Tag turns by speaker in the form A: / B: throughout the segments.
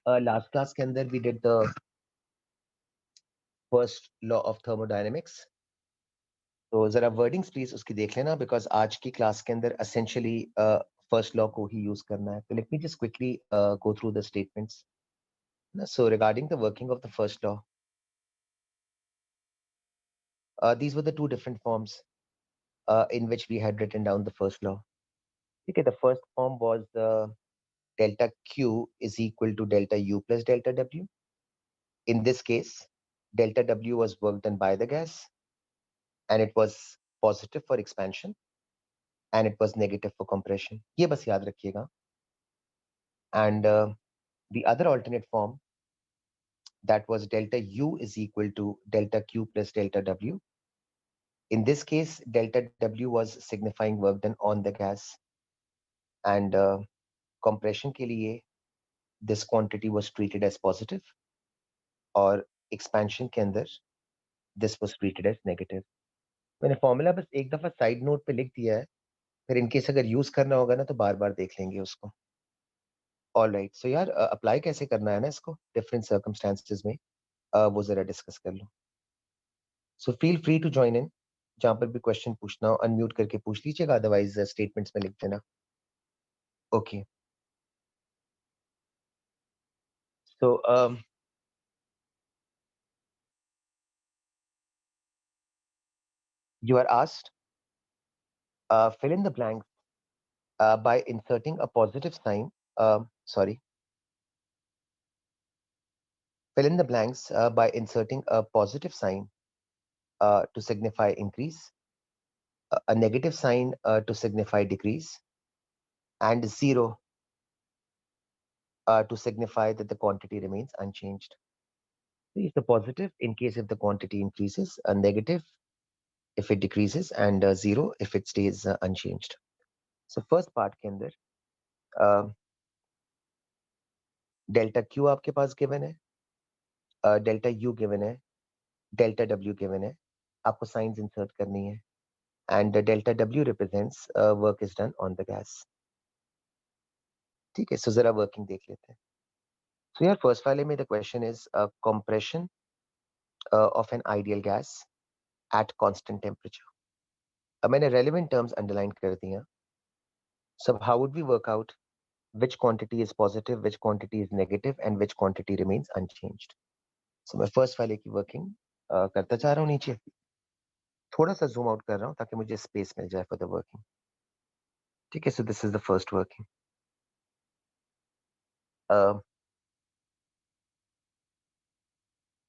A: Last class के अंदर we did the first law of thermodynamics. तो जरा वर्डिंग्स प्लीज उसकी देख लेना, बिकॉज आज की क्लास के अंदर एसेंशियली फर्स्ट लॉ को ही यूज करना है. तो let me just quickly go through the statements. So regarding the working of the first law, these were the two different forms in which we had written down the first law. Okay, the first form was delta Q is equal to delta U plus delta W. In this case, delta W was work done by the gas, and it was positive for expansion, and it was negative for compression. ये बस याद रखिएगा. And the other alternate form, that was delta U is equal to delta Q plus delta W. In this case, delta W was signifying work done on the gas, and compression के लिए this quantity was treated as positive, और expansion के अंदर this was treated as negative. मैंने formula बस एक दफा side note पे लिख दिया है, फिर इनकेस अगर यूज करना होगा ना तो बार बार देख लेंगे उसको. All right. सो यार अप्लाई कैसे करना है ना इसको डिफरेंट सर्कमस्टांसेस में, वो जरा डिस्कस कर लो. So feel free to join in. जहां पर भी क्वेश्चन पूछना हो अनम्यूट करके पूछ लीजिएगा, अदरवाइज स्टेटमेंट्स में लिख देना. Okay. So you are asked, fill in the blanks by inserting a positive sign. Sorry. Fill in the blanks by inserting a positive sign to signify increase, a negative sign to signify decrease, and zero to signify that the quantity remains unchanged. So it's a positive in case if the quantity increases, a negative if it decreases, and zero if it stays unchanged. So first part के अंदर delta Q आपके पास given है, delta U given है, delta W given है, आपको signs insert करनी है, and delta W represents work is done on the gas. ठीक है, so जरा working देख लेते हैं. So here first वाले में the question is compression of an ideal gas at constant temperature. अब मैंने relevant terms underline कर दिए हैं. So how would we work out which quantity is positive, which quantity is negative, and which quantity remains unchanged? So मैं first वाले की working करता जा रहा हूँ नीचे. थोड़ा सा zoom out कर रहा हूँ ताकि मुझे space मिल जाए for the working. ठीक है, so this is the first working.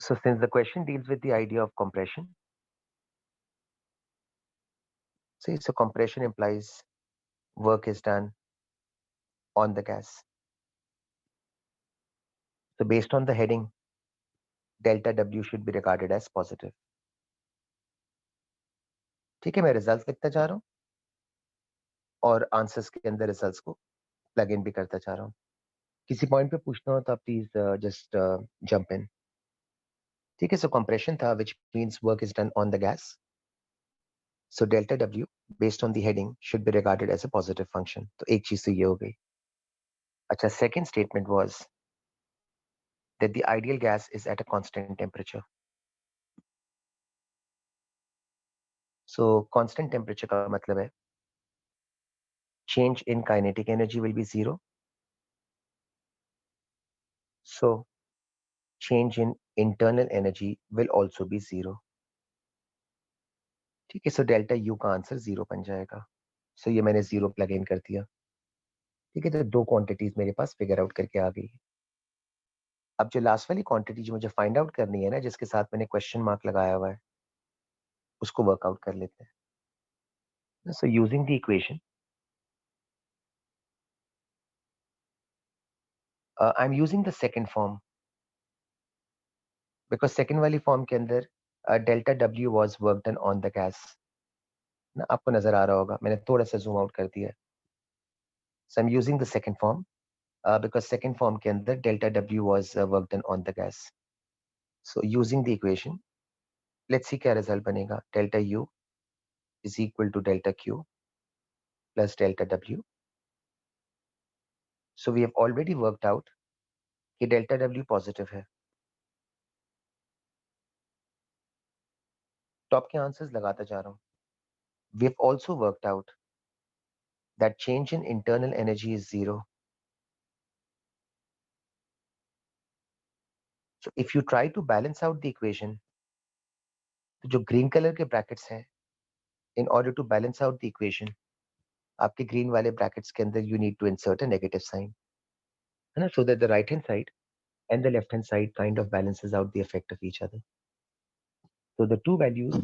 A: So since the question deals with the idea of compression, see, so compression implies work is done on the gas. So based on the heading, delta W should be regarded as positive. ठीक है, मैं result लिखता जा रहा हूँ और answers के अंदर रिजल्ट्स को प्लग इन भी करता जा रहा हूँ. किसी पॉइंट पे पूछना हो तो आप प्लीज जस्ट जंप इन. ठीक है, सो कंप्रेशन था which means work is done on the gas. So delta W based on the heading should be regarded as a positive function. तो एक चीज तो ये हो गई. अच्छा, second statement was that the ideal gas is at a constant temperature. So constant temperature का मतलब है change in kinetic energy will be zero. So change in internal energy will also be zero. ठीक है, so delta U का answer zero बन जाएगा. सो ये मैंने जीरो प्लग इन कर दिया. ठीक है, तो दो क्वांटिटीज मेरे पास फिगर आउट करके आ गई. अब जो लास्ट वाली क्वांटिटी जो मुझे फाइंड आउट करनी है ना, जिसके साथ मैंने क्वेश्चन मार्क लगाया हुआ है, उसको वर्कआउट कर लेते हैं. सो using the equation, I am using the second form because second वाली फॉर्म के अंदर delta W was work done on the gas ना. आपको नजर आ रहा होगा, मैंने थोड़ा सा जूम आउट कर दिया. So I am using the second form because second form के अंदर delta W was work done on the gas. So using the equation, let's see क्या रिजल्ट बनेगा. Delta U is equal to delta Q plus delta W. So we have already worked out कि delta W positive है। Top के answers लगाता जा रहा हूं। We have also worked out that change in internal energy is zero. So if you try to balance out the equation, तो जो green colour के ब्रैकेट्स हैं, in order to balance out the equation, आपके green वाले brackets के अंदर you need to insert a negative sign, है ना, so that the right hand side and the left hand side kind of balances out the effect of each other. So the two values,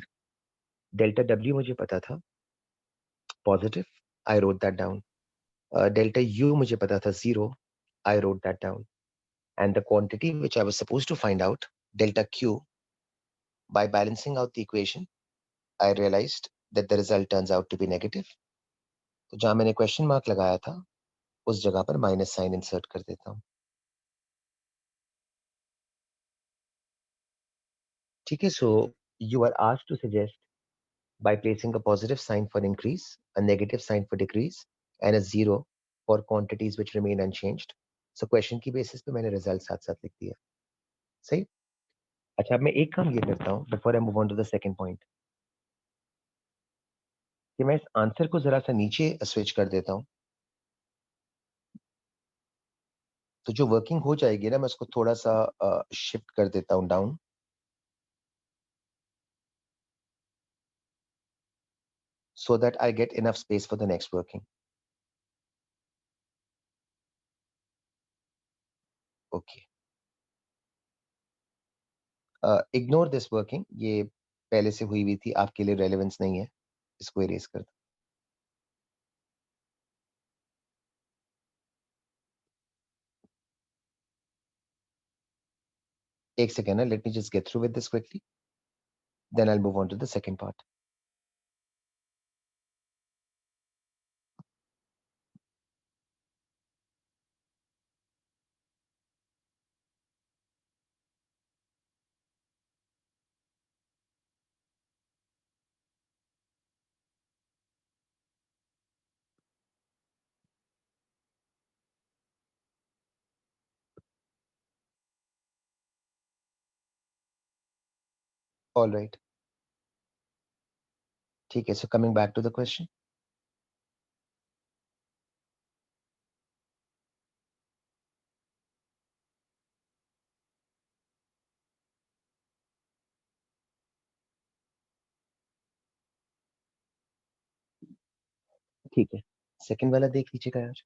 A: delta W मुझे पता था positive, I wrote that down. Delta U मुझे पता था 0, I wrote that down. And the quantity which I was supposed to find out, delta Q, by balancing out the equation, I realized that the result turns out to be negative. तो जहां मैंने question mark लगाया था उस जगह पर minus sign insert कर देता हूं। ठीक है, so you are asked to suggest by placing a positive sign for increase, a negative sign for decrease, and a zero for quantities which remain unchanged. So question की basis पे मैंने result साथ साथ लिख दिया। सही। अच्छा, अब मैं एक काम ये करता हूँ before I move on to the second point, कि मैं इस आंसर को जरा सा नीचे स्विच कर देता हूँ, तो जो वर्किंग हो जाएगी ना मैं उसको थोड़ा सा शिफ्ट कर देता हूँ down, so that I get enough space for the next working. Okay. Ignore this working, ये पहले से हुई हुई थी, आपके लिए रेलेवेंस नहीं है, इसको इरेज कर दो। एक second, let me just get through with this quickly, then I'll move on to the second part. All right. ठीक है, so coming back to the question. ठीक है, सेकंड वाला देख लीजिएगा यार।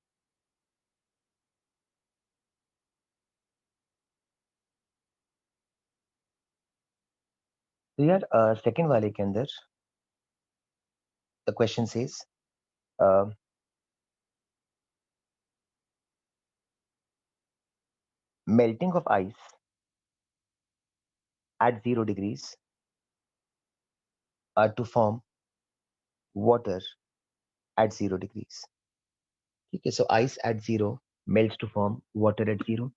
A: तो यार सेकंड वाले के अंदर the question says melting of ice at 0 degrees to form water at 0 degrees. ठीक है, so ice at 0 melts to form water at 0.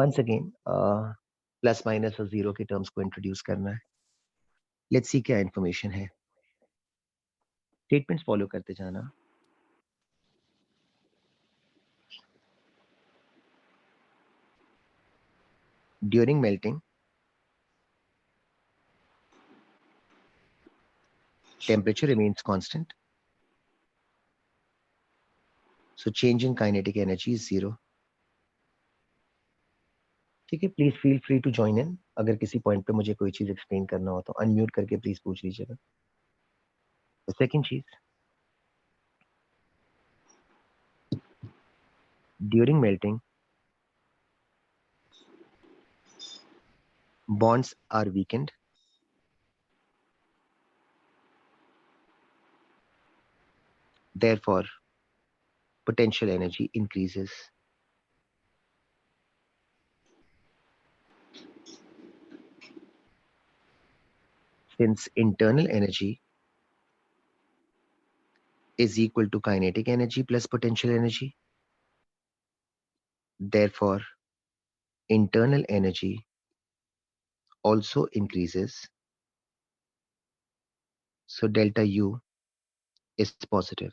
A: Once again, plus minus और जीरो के टर्म्स को इंट्रोड्यूस करना है। लेट्स सी क्या इंफॉर्मेशन है। Statements follow करते जाना। During melting, temperature remains constant, so change in kinetic energy is 0. ठीक है, please feel free to join in, अगर किसी पॉइंट पे मुझे कोई चीज एक्सप्लेन करना हो तो अनम्यूट करके प्लीज पूछ लीजिएगा। सेकंड चीज, during melting bonds are weakened, therefore potential energy increases. Since internal energy is equal to kinetic energy plus potential energy, therefore internal energy also increases, so delta U is positive.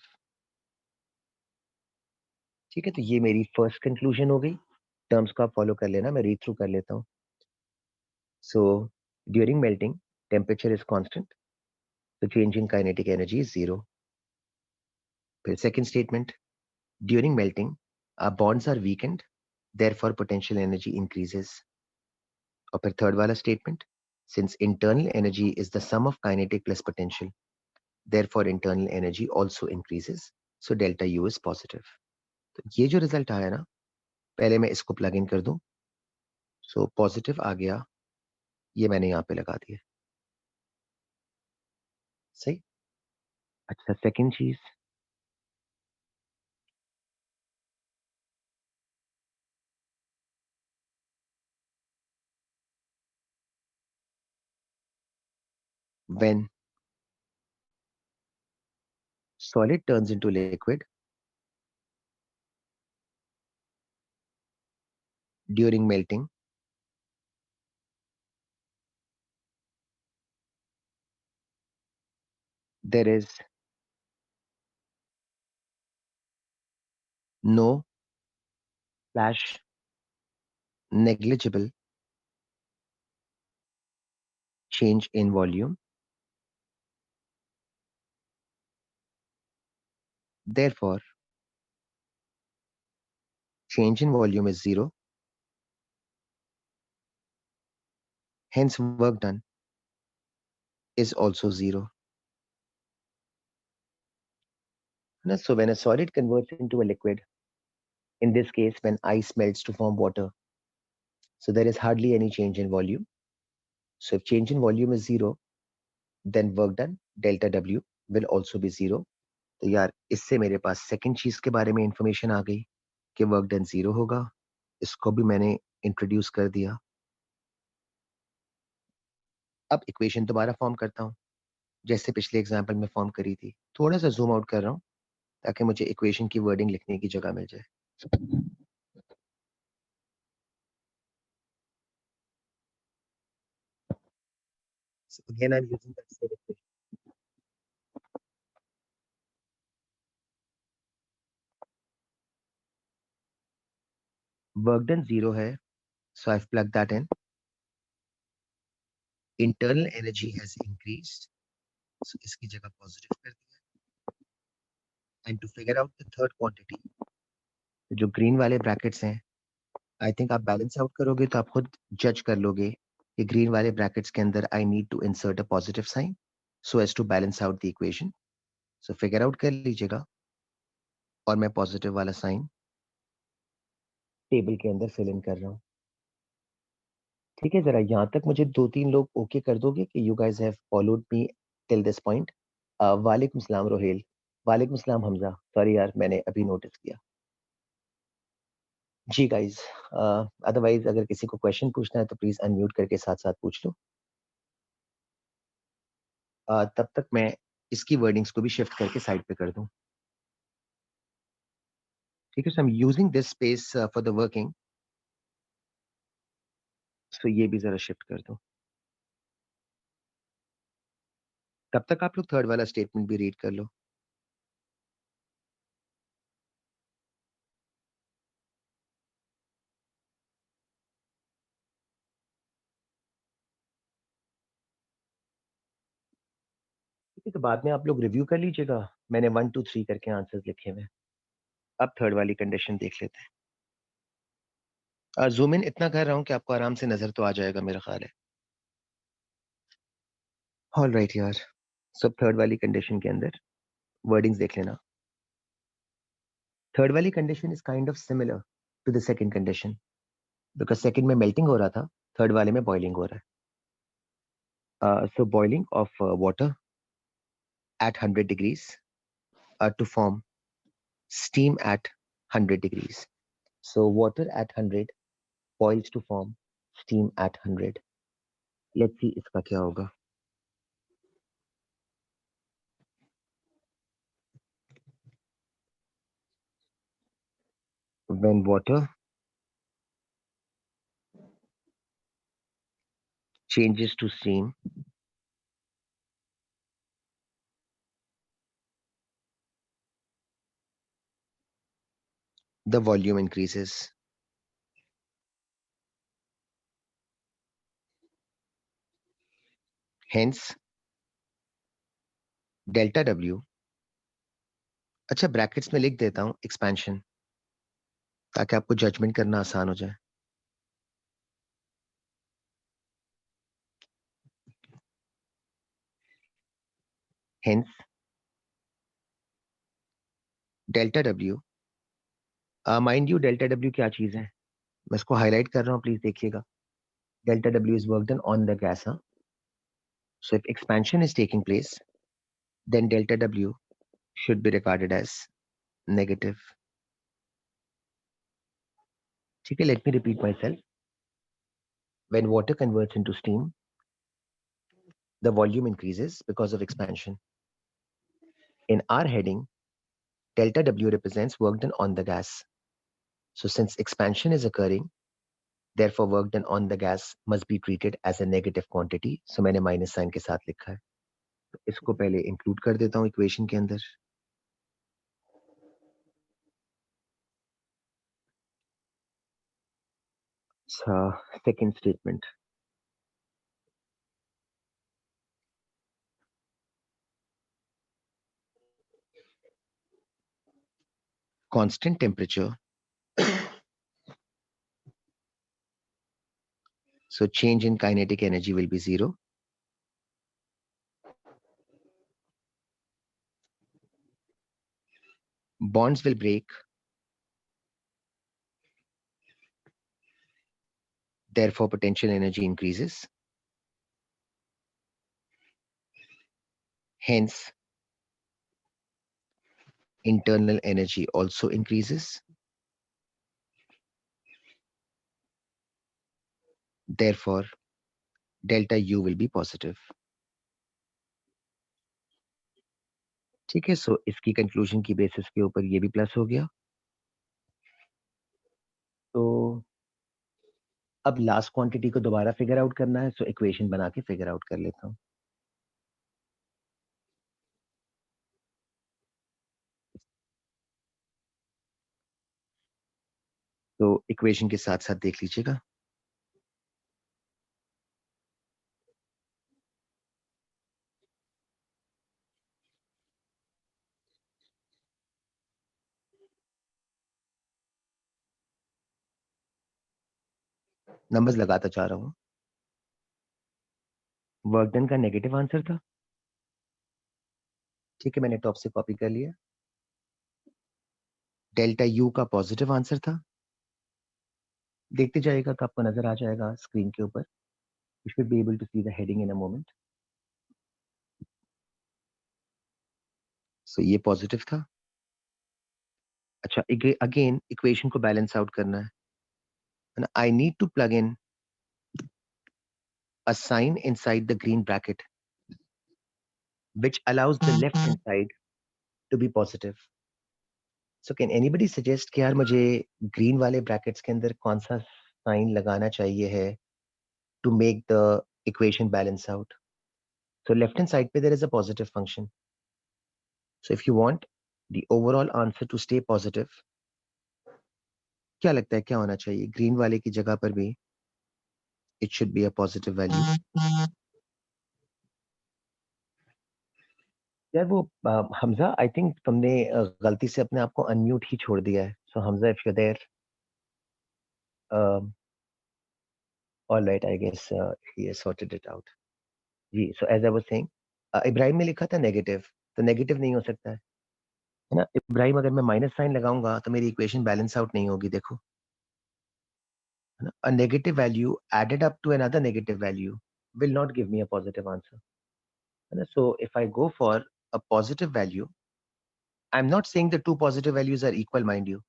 A: ठीक है, तो ये मेरी first conclusion हो गई। Terms को आप follow कर लेना, मैं रीड थ्रू कर लेता हूँ. So during melting temperature is constant, so change in kinetic energy is zero. फिर second statement, during melting our bonds are weakened, therefore potential energy increases. और फिर third वाला statement, since internal energy is the sum of kinetic plus potential, therefore internal energy also increases, so delta U is positive. तो ये जो result आया ना, पहले मैं इसको प्लग इन कर दूं. सो पॉजिटिव आ गया, ये मैंने यहाँ पे लगा दिया. सही. अच्छा, सेकंड चीज, when solid turns into liquid during melting, there is no slash negligible change in volume. Therefore, change in volume is zero. Hence, work done is also zero. So when a solid converts into a liquid, in this case, when ice melts to form water, so there is hardly any change in volume. So if change in volume is zero, then work done, delta W, will also be zero. तो यार इससे मेरे पास second चीज के बारे में information आ गई कि वर्क डन जीरो होगा. इसको भी मैंने इंट्रोड्यूस कर दिया. अब इक्वेशन दोबारा फॉर्म करता हूँ, जैसे पिछले एग्जाम्पल में फॉर्म करी थी. थोड़ा सा जूम आउट कर रहा हूँ ताकि मुझे इक्वेशन की वर्डिंग लिखने की जगह मिल जाए. So again, I'm using that same equation. Work done zero है, so I've plugged that in. Internal energy has increased, so इसकी जगह पॉजिटिव कर दिया. And to figure out the third quantity, जो ग्रीन वाले ब्रैकेट्स हैं, आई थिंक आप balance out करोगे तो आप खुद जज कर लोगे कि ग्रीन वाले ब्रैकेट्स के अंदर I need to insert a positive sign so as to balance out the equation. So figure out कर लीजिएगा और मैं पॉजिटिव वाला साइन टेबल के अंदर फिल इन कर रहा हूँ. ठीक है, जरा यहाँ तक मुझे 2-3 लोग ओके कर दोगे कि you guys have followed me till this point. वालेकुम सलाम रोहेल. वालेकुम सलाम हमजा. सॉरी यार, मैंने अभी नोटिस किया. जी गाइस, अदरवाइज अगर किसी को क्वेश्चन पूछना है तो प्लीज अनम्यूट करके साथ साथ पूछ लो. तब तक मैं इसकी वर्डिंग्स को भी शिफ्ट करके साइड पे कर दूं. ठीक है, so I am using this space for the working. So ये भी जरा शिफ्ट कर दूं. तब तक आप लोग थर्ड वाला स्टेटमेंट भी रीड कर लो. ठीक है, तो बाद में आप लोग रिव्यू कर लीजिएगा. मैंने 1 2 3 करके आंसर्स लिखे हुए हैं. अब थर्ड वाली कंडीशन देख लेते हैं. जूम इन इतना कर रहा हूँ कि आपको आराम से नजर तो आ जाएगा मेरा ख्याल है. ऑल राइट यार. सब थर्ड वाली कंडीशन के अंदर वर्डिंग्स देख लेना. थर्ड वाली condition is kind of similar to the second condition because second में मेल्टिंग हो रहा था, थर्ड वाले में बॉइलिंग हो रहा है. सो boiling of water at 100 degrees to form steam at 100 degrees. So water at 100 boils to form steam at 100. Let's see इसका क्या होगा. When water changes to steam, the volume increases. Hence delta W, अच्छा brackets में लिख देता हूं expansion ताकि आपको जजमेंट करना आसान हो जाए. Hence delta W, mind you delta W क्या चीज है, मैं इसको हाईलाइट कर रहा हूँ, प्लीज देखिएगा. Delta W is work done on the gas. So if expansion is taking place, then delta W should be regarded as negative. ठीक है, let me repeat myself. When water converts into steam, the volume increases because of expansion. In our heading, delta W represents work done on the gas. So since expansion is occurring, therefore work done on the gas must be treated as a negative quantity. So मैंने minus sign के साथ लिखा है. तो इसको पहले include कर देता हूँ equation के अंदर. Second statement. Constant temperature. So change in kinetic energy will be 0. Bonds will break. Therefore, potential energy increases. Hence, internal energy also increases. Therefore, delta U will be positive. ठीक है, सो इसकी conclusion की basis के ऊपर ये भी plus हो गया. तो अब लास्ट क्वांटिटी को दोबारा फिगर आउट करना है, सो इक्वेशन बना के फिगर आउट कर लेता हूँ. तो इक्वेशन के साथ साथ देख लीजिएगा. नंबर्स लगाता जा रहा हूँ. वर्क डन का नेगेटिव आंसर था. ठीक है, मैंने टॉप से कॉपी कर लिया. डेल्टा यू का पॉजिटिव आंसर था. देखते जाइएगा कि आपको नजर आ जाएगा स्क्रीन के ऊपर. You should be able to see the heading in a moment. So ये पॉजिटिव था. अच्छा, अगेन इक्वेशन को बैलेंस आउट करना है. And I need to plug in a sign inside the green bracket, which allows the left hand side to be positive. So can anybody suggest कि यार मुझे green वाले brackets के अंदर कौन सा sign लगाना चाहिए है to make the equation balance out? So left hand side पे there is a positive function. So if you want the overall answer to stay positive, क्या लगता है क्या होना चाहिए? Green वाले की जगह पर भी it should be a positive value. यार वो हमजा, आई थिंक तुमने गलती से अपने आप को अनम्यूट ही छोड़ दिया है. So Hamza, if you there, all right, I guess he has sorted it out. जी, so as I was saying, Ibrahim ने लिखा था नेगेटिव, तो नेगेटिव नहीं हो सकता है ना इब्राहिम? अगर मैं माइनस साइन लगाऊंगा तो मेरी इक्वेशन बैलेंस आउट नहीं होगी. देखो, है ना, a negative value added up to another negative value will not give me a positive answer, है ना. So if I go for a positive value, I am not saying the two positive values are equal, mind you.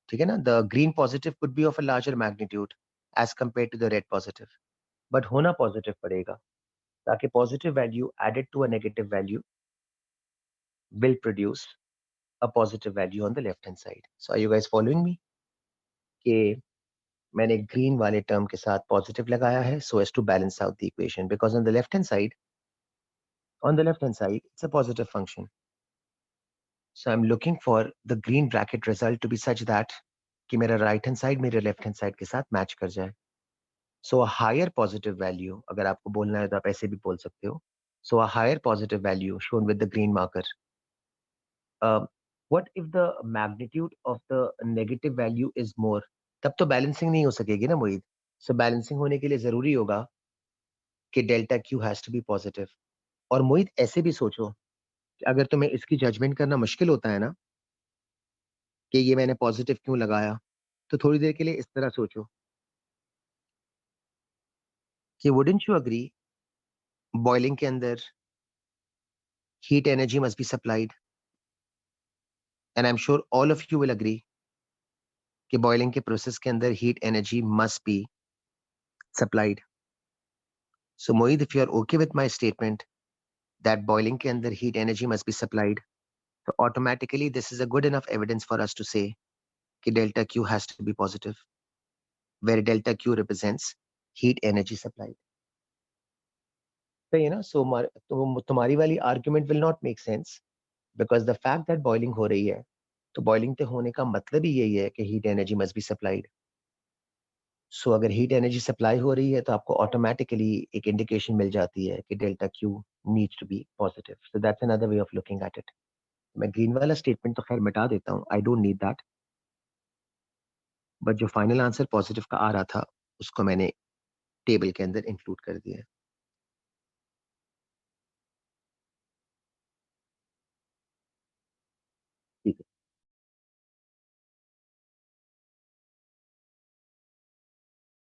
A: ठीक है ना, the green positive could be of a larger magnitude as compare to the red positive, but होना positive पड़ेगा ताकि positive value added to a negative value will produce a positive value on the left hand side. So are you guys following me कि मैंने green वाले term के साथ positive लगाया है so as to balance out the equation, because on the left hand side it's a positive function. So I am looking for the green bracket result to be such that कि मेरा right hand side मेरे left hand side के साथ match कर जाए. So a higher positive value, अगर आपको बोलना है तो आप ऐसे भी बोल सकते हो, so a higher positive value shown with the green marker. What if the magnitude of the negative value is more? तब तो बैलेंसिंग नहीं हो सकेगी ना मोहित. सो बैलेंसिंग होने के लिए जरूरी होगा कि delta Q has to be positive. और मोहित ऐसे भी सोचो कि अगर तुम्हें इसकी जजमेंट करना मुश्किल होता है ना कि ये मैंने पॉजिटिव क्यों लगाया, तो थोड़ी देर के लिए इस तरह सोचो कि वुडंट यू अग्री, बॉइलिंग के अंदर heat energy must be supplied, and I am sure all of you will agree कि बॉइलिंग के प्रोसेस के अंदर heat energy must be supplied. So Mohit, if you are okay with my statement that boiling के अंदर heat energy must be supplied, so automatically this is a good enough evidence for us to say कि delta Q has to be positive, where delta Q represents heat energy supplied. सही है ना. सो तुम्हारी वाली argument will not make sense because the fact that boiling हो रही है, तो बॉइलिंग तो होने का मतलब ही यही है कि heat energy must be supplied. So अगर हीट एनर्जी सप्लाई हो रही है तो आपको ऑटोमेटिकली एक इंडिकेशन मिल जाती है कि delta Q needs to be positive. So that's another way of looking at it. मैं ग्रीन वाला स्टेटमेंट तो खैर मिटा देता हूँ, I don't need that. But जो फाइनल आंसर पॉजिटिव का आ रहा था उसको मैंने टेबल के अंदर इंक्लूड कर दिया है.